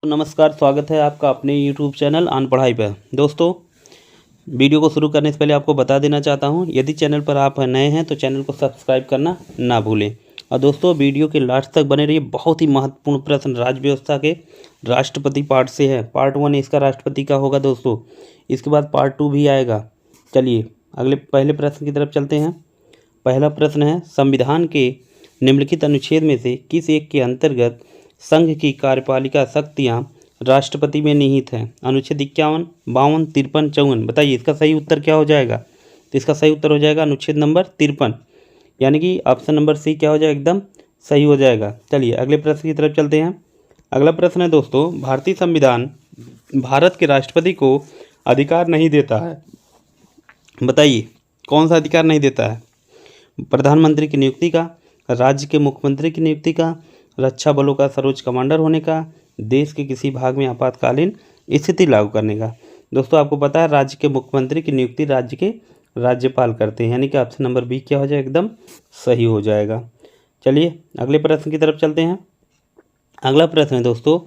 नमस्कार, स्वागत है आपका अपने YouTube चैनल आन पढ़ाई पर। दोस्तों, वीडियो को शुरू करने से पहले आपको बता देना चाहता हूं, यदि चैनल पर आप नए हैं तो चैनल को सब्सक्राइब करना ना भूलें। और दोस्तों, वीडियो के लास्ट तक बने रहिए। बहुत ही महत्वपूर्ण प्रश्न राज्य व्यवस्था के राष्ट्रपति पार्ट से है। पार्ट 1 इसका राष्ट्रपति का होगा दोस्तों, इसके बाद पार्ट 2 भी आएगा। चलिए पहले प्रश्न की तरफ चलते हैं। पहला प्रश्न है, संविधान के निम्नलिखित अनुच्छेद में से किस एक के अंतर्गत संघ की कार्यपालिका शक्तियां राष्ट्रपति में निहित हैं? अनुच्छेद 51, 52, 53, 54। बताइए इसका सही उत्तर क्या हो जाएगा? तो इसका सही उत्तर हो जाएगा अनुच्छेद नंबर 53, यानी कि ऑप्शन नंबर सी क्या हो जाएगा? एकदम सही हो जाएगा। चलिए अगले प्रश्न की तरफ चलते हैं। अगला प्रश्न है दोस्तों, भारतीय संविधान भारत के राष्ट्रपति को अधिकार नहीं देता है। बताइए कौन सा अधिकार नहीं देता है? प्रधानमंत्री की नियुक्ति का, राज्य के मुख्यमंत्री की नियुक्ति का, रक्षा बलों का सर्वोच्च कमांडर होने का, देश के किसी भाग में आपातकालीन स्थिति लागू करने का। दोस्तों आपको पता है राज्य के मुख्यमंत्री की नियुक्ति राज्य के राज्यपाल करते हैं, यानी कि ऑप्शन नंबर बी क्या हो जाएगा? एकदम सही हो जाएगा। चलिए अगले प्रश्न की तरफ चलते हैं। अगला प्रश्न है दोस्तों,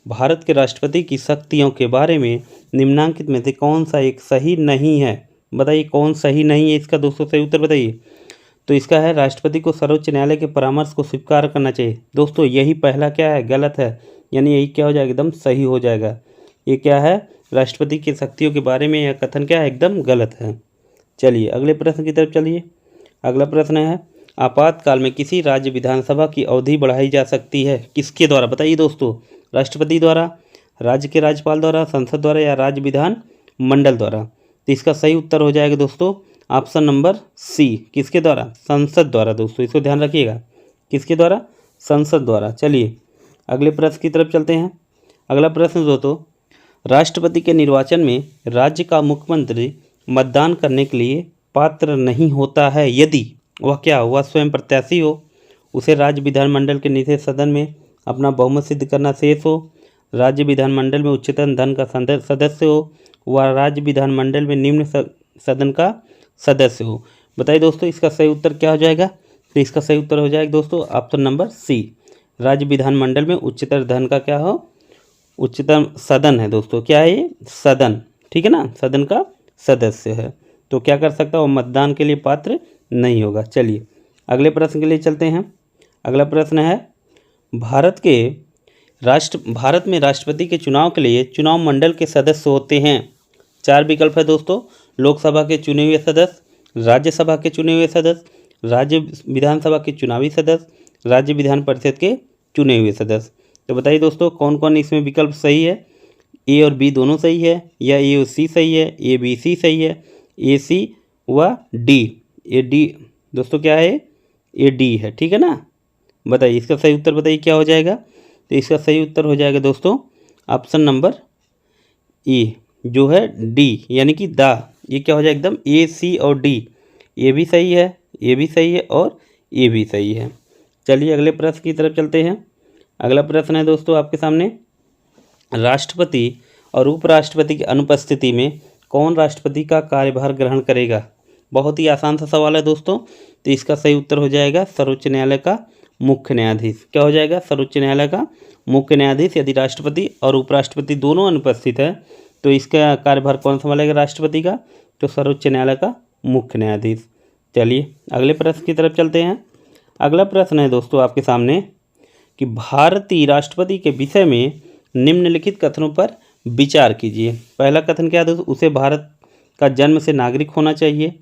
भारत के राष्ट्रपति की शक्तियों के बारे में निम्नांकित में से कौन सा एक सही नहीं है? बताइए कौन सही नहीं है इसका दोस्तों सही उत्तर बताइए। तो इसका है, राष्ट्रपति को सर्वोच्च न्यायालय के परामर्श को स्वीकार करना चाहिए। दोस्तों यही पहला क्या है? गलत है, यानी यही क्या हो जाएगा? एकदम सही हो जाएगा। ये क्या है? राष्ट्रपति की शक्तियों के बारे में यह कथन क्या है? एकदम गलत है। चलिए अगले प्रश्न की तरफ चलिए। अगला प्रश्न है, आपातकाल में किसी राज्य विधानसभा की अवधि बढ़ाई जा सकती है किसके द्वारा? बताइए दोस्तों, राष्ट्रपति द्वारा, राज्य के राज्यपाल द्वारा, संसद द्वारा या राज्य विधान मंडल द्वारा? तो इसका सही उत्तर हो जाएगा दोस्तों ऑप्शन नंबर सी। किसके द्वारा? संसद द्वारा। दोस्तों इसको ध्यान रखिएगा, किसके द्वारा? संसद द्वारा। चलिए अगले प्रश्न की तरफ चलते हैं। अगला प्रश्न दोस्तों, राष्ट्रपति के निर्वाचन में राज्य का मुख्यमंत्री मतदान करने के लिए पात्र नहीं होता है यदि वह क्या हो? वह स्वयं प्रत्याशी हो, उसे राज्य विधानमंडल के निचले सदन में अपना बहुमत सिद्ध करना शेष हो, राज्य विधानमंडल में उच्चतम धन का सदस्य हो, वह राज्य विधानमंडल में निम्न सदन का सदस्य हो। बताइए दोस्तों इसका सही उत्तर क्या हो जाएगा? तो इसका सही उत्तर हो जाएगा दोस्तों ऑप्शन नंबर सी, राज्य विधानमंडल में उच्चतर धन का क्या हो? उच्चतम सदन है दोस्तों। क्या है ये? सदन, ठीक है ना, सदन का सदस्य है। तो क्या कर सकता है? वो मतदान के लिए पात्र नहीं होगा। चलिए अगले प्रश्न के लिए चलते हैं। अगला प्रश्न है, भारत में राष्ट्रपति के चुनाव के लिए चुनाव मंडल के सदस्य होते हैं। 4 विकल्प है दोस्तों, लोकसभा के चुने हुए सदस्य, राज्यसभा के चुने हुए सदस्य, राज्य विधानसभा के चुनावी सदस्य, राज्य विधान परिषद के चुने हुए सदस्य। तो बताइए दोस्तों कौन कौन इसमें विकल्प सही है? ए और बी दोनों सही है, या ए और सी सही है, ए बी सी सही है, ए सी व डी? ए डी दोस्तों क्या है? ए डी है, ठीक है ना। बताइए इसका सही उत्तर बताइए क्या हो जाएगा? तो इसका सही उत्तर हो जाएगा दोस्तों ऑप्शन नंबर ए, जो है डी, यानी कि द। ये क्या हो जाएगा? एकदम ए, सी और डी। ये भी सही है, ये भी सही है और ये भी सही है। चलिए अगले प्रश्न की तरफ चलते हैं। अगला प्रश्न है दोस्तों आपके सामने, राष्ट्रपति और उपराष्ट्रपति की अनुपस्थिति में कौन राष्ट्रपति का कार्यभार ग्रहण करेगा? बहुत ही आसान सा सवाल है दोस्तों। तो इसका सही उत्तर हो जाएगा सर्वोच्च न्यायालय का मुख्य न्यायाधीश। क्या हो जाएगा? सर्वोच्च न्यायालय का मुख्य न्यायाधीश। यदि राष्ट्रपति और उपराष्ट्रपति दोनों अनुपस्थित है तो इसका कार्यभार कौन संभालेगा राष्ट्रपति का? तो सर्वोच्च न्यायालय का मुख्य न्यायाधीश। चलिए अगले प्रश्न की तरफ चलते हैं। अगला प्रश्न है दोस्तों आपके सामने कि भारतीय राष्ट्रपति के विषय में निम्नलिखित कथनों पर विचार कीजिए। पहला कथन क्या है दोस्तों? उसे भारत का जन्म से नागरिक होना चाहिए,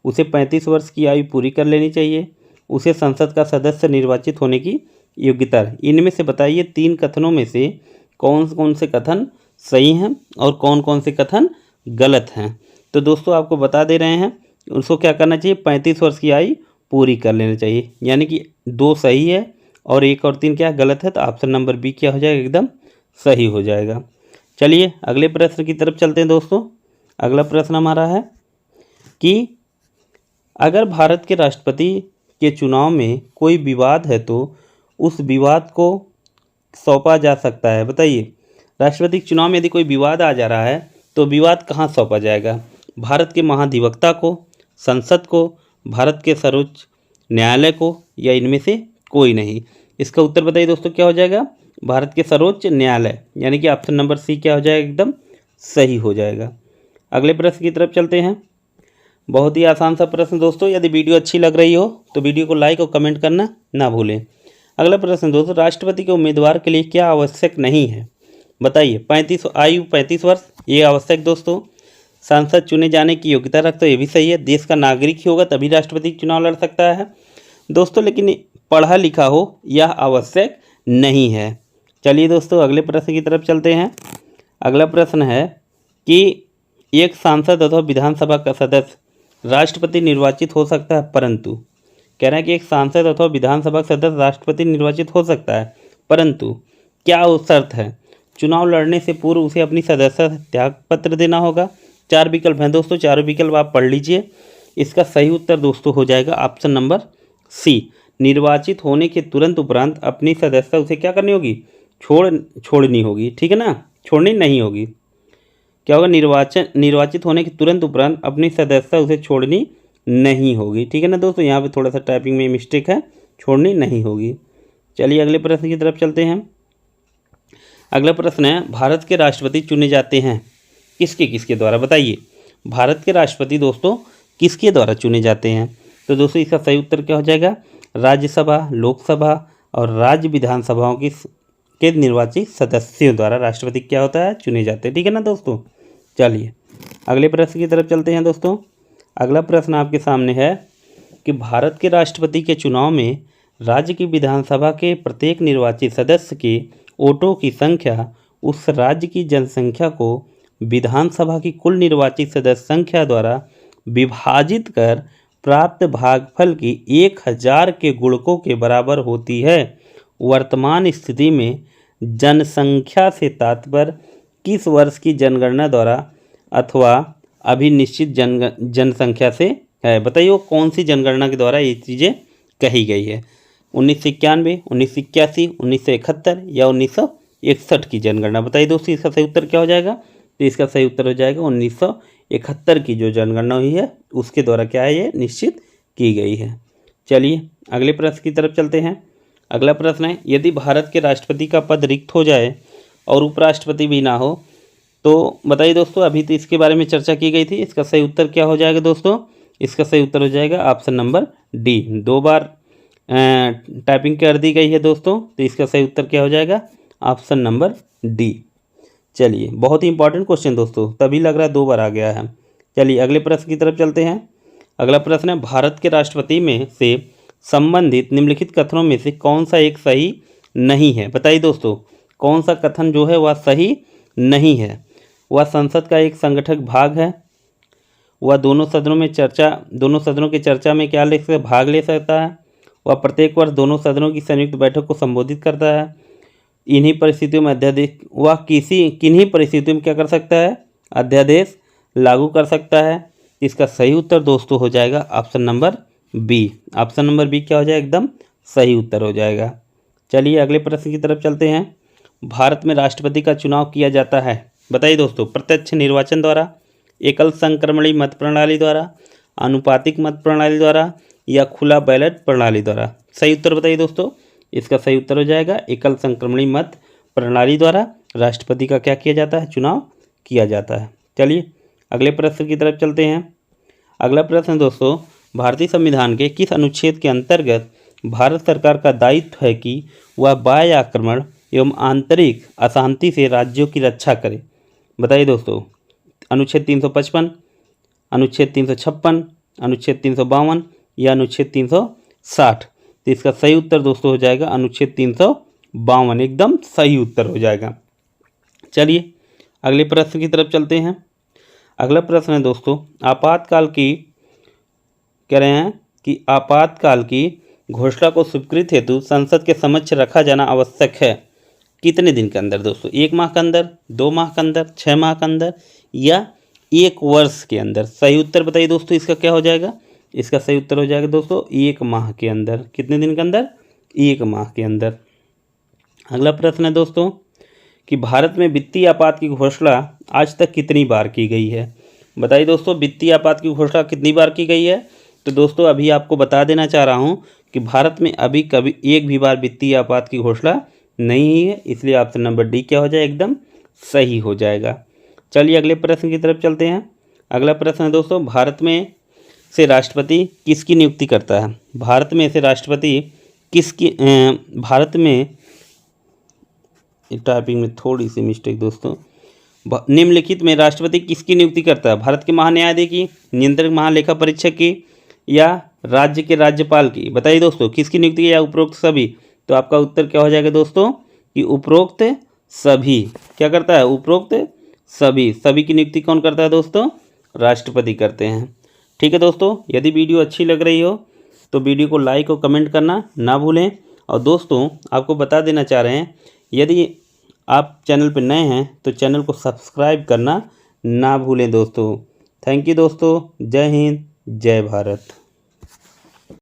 उसे 35 वर्ष की आयु पूरी कर लेनी चाहिए, उसे संसद का सदस्य निर्वाचित होने की योग्यता है। इनमें से बताइए 3 कथनों में से कौन कौन से कथन सही हैं और कौन कौन से कथन गलत हैं। तो दोस्तों आपको बता दे रहे हैं, उसको क्या करना चाहिए? 35 वर्ष की आयु पूरी कर लेना चाहिए, यानी कि 2 सही है और 1 और 3 क्या गलत है? तो ऑप्शन नंबर बी क्या हो जाएगा? एकदम सही हो जाएगा। चलिए अगले प्रश्न की तरफ चलते हैं दोस्तों। अगला प्रश्न हमारा है कि अगर भारत के राष्ट्रपति के चुनाव में कोई विवाद है तो उस विवाद को सौंपा जा सकता है। बताइए राष्ट्रपति के चुनाव में यदि कोई विवाद आ जा रहा है तो विवाद कहाँ सौंपा जाएगा? भारत के महाधिवक्ता को, संसद को, भारत के सर्वोच्च न्यायालय को, या इनमें से कोई नहीं? इसका उत्तर बताइए दोस्तों क्या हो जाएगा? भारत के सर्वोच्च न्यायालय, यानी कि ऑप्शन नंबर सी क्या हो जाएगा, एकदम सही हो जाएगा। अगले प्रश्न की तरफ चलते हैं। बहुत ही आसान सा प्रश्न दोस्तों, यदि वीडियो अच्छी लग रही हो तो वीडियो को लाइक और कमेंट करना ना भूलें। अगला प्रश्न दोस्तों, राष्ट्रपति के उम्मीदवार के लिए क्या आवश्यक नहीं है, बताइए। आयु 35 वर्ष, ये आवश्यक दोस्तों। सांसद चुने जाने की योग्यता रखते, ये भी सही है। देश का नागरिक ही होगा तभी राष्ट्रपति चुनाव लड़ सकता है दोस्तों, लेकिन पढ़ा लिखा हो यह आवश्यक नहीं है। चलिए दोस्तों अगले प्रश्न की तरफ चलते हैं। अगला प्रश्न है कि एक सांसद अथवा विधानसभा का सदस्य राष्ट्रपति निर्वाचित हो सकता है, परंतु कह रहा है कि एक सांसद अथवा विधानसभा का सदस्य राष्ट्रपति निर्वाचित हो सकता है, परंतु क्या वो शर्त है, चुनाव लड़ने से पूर्व उसे अपनी सदस्यता त्याग पत्र देना होगा। 4 विकल्प हैं दोस्तों, चारों विकल्प आप पढ़ लीजिए। इसका सही उत्तर दोस्तों हो जाएगा ऑप्शन नंबर सी, निर्वाचित होने के तुरंत उपरांत अपनी सदस्यता उसे क्या करनी होगी, छोड़नी होगी, ठीक है ना, छोड़नी नहीं होगी। क्या होगा, निर्वाचित होने के तुरंत उपरांत अपनी सदस्यता उसे छोड़नी नहीं होगी, ठीक है ना दोस्तों। यहाँ पे थोड़ा सा टाइपिंग में मिस्टेक है, छोड़नी नहीं होगी। चलिए अगले प्रश्न की तरफ चलते हैं। अगला प्रश्न है, भारत के राष्ट्रपति चुने जाते हैं किसके द्वारा, बताइए। भारत के राष्ट्रपति दोस्तों किसके द्वारा चुने जाते हैं, तो दोस्तों इसका सही उत्तर क्या हो जाएगा, राज्यसभा, लोकसभा और राज्य विधानसभाओं के निर्वाचित सदस्यों द्वारा राष्ट्रपति क्या होता है, चुने जाते हैं, ठीक है ना दोस्तों। चलिए अगले प्रश्न की तरफ चलते हैं दोस्तों। अगला प्रश्न आपके सामने है कि भारत के राष्ट्रपति के चुनाव में राज्य की विधानसभा के प्रत्येक निर्वाचित सदस्य के वोटों की संख्या उस राज्य की जनसंख्या को विधानसभा की कुल निर्वाचित सदस्य संख्या द्वारा विभाजित कर प्राप्त भागफल की 1000 के गुणकों के बराबर होती है। वर्तमान स्थिति में जनसंख्या से तात्पर्य किस वर्ष की जनगणना द्वारा अथवा अभी निश्चित जनसंख्या से है, बताइए वो कौन सी जनगणना के द्वारा ये चीज़ें कही गई है। 1991, 1981, 1971 या 1961 की जनगणना, बताइए दोस्तों इसका सही उत्तर क्या हो जाएगा, तो इसका सही उत्तर हो जाएगा 1971 की जो जनगणना हुई है उसके द्वारा क्या है, ये निश्चित की गई है। चलिए अगले प्रश्न की तरफ चलते हैं। अगला प्रश्न है, यदि भारत के राष्ट्रपति का पद रिक्त हो जाए और उपराष्ट्रपति भी ना हो तो बताइए दोस्तों, अभी तो इसके बारे में चर्चा की गई थी, इसका सही उत्तर क्या हो जाएगा दोस्तों, इसका सही उत्तर हो जाएगा ऑप्शन नंबर डी। 2 बार टाइपिंग कर दी गई है दोस्तों, तो इसका सही उत्तर क्या हो जाएगा, ऑप्शन नंबर डी। चलिए बहुत ही इंपॉर्टेंट क्वेश्चन दोस्तों, तभी लग रहा है 2 बार आ गया है। चलिए अगले प्रश्न की तरफ चलते हैं। अगला प्रश्न है, भारत के राष्ट्रपति में से संबंधित निम्नलिखित कथनों में से कौन सा एक सही नहीं है, बताइए दोस्तों कौन सा कथन जो है वह सही नहीं है। वह संसद का एक संगठक भाग है, वह दोनों सदनों की चर्चा में क्या भाग ले सकता है, वह प्रत्येक वर्ष दोनों सदनों की संयुक्त बैठक को संबोधित करता है, इन्हीं परिस्थितियों में अध्यादेश वह किन्हीं परिस्थितियों में क्या कर सकता है, अध्यादेश लागू कर सकता है। इसका सही उत्तर दोस्तों हो जाएगा option number B. Option number B क्या हो जाएगा, एकदम सही उत्तर हो जाएगा। चलिए अगले प्रश्न की तरफ चलते हैं। भारत में राष्ट्रपति का चुनाव किया जाता है, बताइए दोस्तों, प्रत्यक्ष निर्वाचन द्वारा, एकल संक्रमणी मत प्रणाली द्वारा, आनुपातिक मत प्रणाली द्वारा या खुला बैलेट प्रणाली द्वारा। सही उत्तर बताइए दोस्तों, इसका सही उत्तर हो जाएगा एकल संक्रमणी मत प्रणाली द्वारा राष्ट्रपति का क्या किया जाता है, चुनाव किया जाता है। चलिए अगले प्रश्न की तरफ चलते हैं। अगला प्रश्न दोस्तों, भारतीय संविधान के किस अनुच्छेद के अंतर्गत भारत सरकार का दायित्व है कि वह बाह्य आक्रमण एवं आंतरिक अशांति से राज्यों की रक्षा करे, बताइए दोस्तों। अनुच्छेद 355, अनुच्छेद 356, अनुच्छेद 352 या अनुच्छेद 360। तो इसका सही उत्तर दोस्तों हो जाएगा अनुच्छेद 352, एकदम सही उत्तर हो जाएगा। चलिए अगले प्रश्न की तरफ चलते हैं। अगला प्रश्न है दोस्तों, आपातकाल की कह रहे हैं कि आपातकाल की घोषणा को स्वीकृत हेतु संसद के समक्ष रखा जाना आवश्यक है कितने दिन के अंदर दोस्तों, 1 माह के अंदर, 2 माह के अंदर, 6 माह के अंदर या 1 वर्ष के अंदर। सही उत्तर बताइए दोस्तों, इसका क्या हो जाएगा, इसका सही उत्तर हो जाएगा दोस्तों 1 माह के अंदर। कितने दिन के अंदर, 1 माह के अंदर। अगला प्रश्न है दोस्तों कि भारत में वित्तीय आपात की घोषणा आज तक कितनी बार की गई है, बताइए दोस्तों वित्तीय आपात की घोषणा कितनी बार की गई है। तो दोस्तों अभी आपको बता देना चाह रहा हूँ कि भारत में अभी कभी एक भी बार वित्तीय आपात की घोषणा नहीं है, इसलिए ऑप्शन नंबर डी क्या हो जाए, एकदम सही हो जाएगा। चलिए अगले प्रश्न की तरफ चलते हैं। अगला प्रश्न है दोस्तों, भारत में से राष्ट्रपति किसकी नियुक्ति करता है? भारत में से राष्ट्रपति किसकी भारत में, टाइपिंग में थोड़ी सी मिस्टेक दोस्तों, निम्नलिखित में राष्ट्रपति किसकी नियुक्ति करता है? भारत के महान्यायाधीश की, नियंत्रक महालेखा परीक्षक की, या राज्य के राज्यपाल की? बताइए दोस्तों, किसकी नियुक्ति की, या उपरोक्त सभी? तो आपका उत्तर क्या हो जाएगा दोस्तों कि उपरोक्त सभी। क्या करता है? उपरोक्त सभी। सभी की नियुक्ति कौन करता है दोस्तों? राष्ट्रपति करते हैं। ठीक है दोस्तों, यदि वीडियो अच्छी लग रही हो तो वीडियो को लाइक और कमेंट करना ना भूलें। और दोस्तों आपको बता देना चाह रहे हैं, यदि आप चैनल पर नए हैं तो चैनल को सब्सक्राइब करना ना भूलें दोस्तों। थैंक यू दोस्तों। जय हिंद, जय भारत।